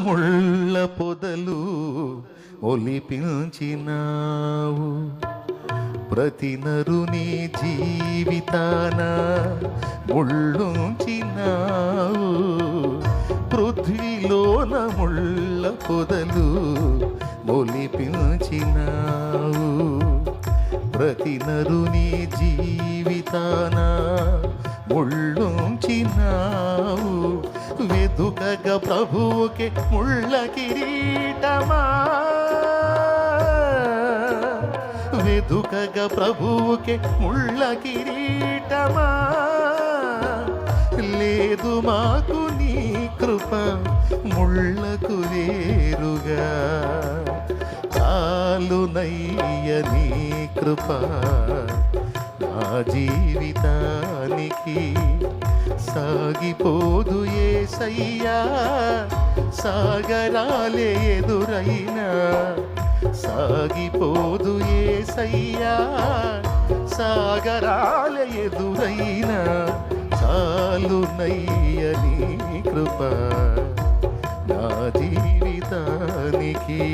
ముళ్ళ పొదలు ఒలిపించినావు. ప్రతి నరుని జీవితాన ముళ్ళుంచినావు. పృథ్వీలోన ముళ్ళ పొదలు ఒలిపించినావు. ప్రతి నరుని జీవితాన ముళ్ళుంచినావు. వెదుకగ ప్రభువుకి ముళ్ళ కిరీటమా, వెదుకగ ప్రభువుకి ముళ్ళ కిరీటమా. లేదు మాకు నీ కృప ముళ్ళకు వేరుగా. చాలునయ్య నీ కృప నా జీవితానికి. సాగిపోదు యేసయ్యా సాగరాలే ఎదురైనా. సాగిపోదు యేసయ్యా సాగరాలే ఎదురైనా. చాలునయ్య నీ కృప నా జీవితానికి.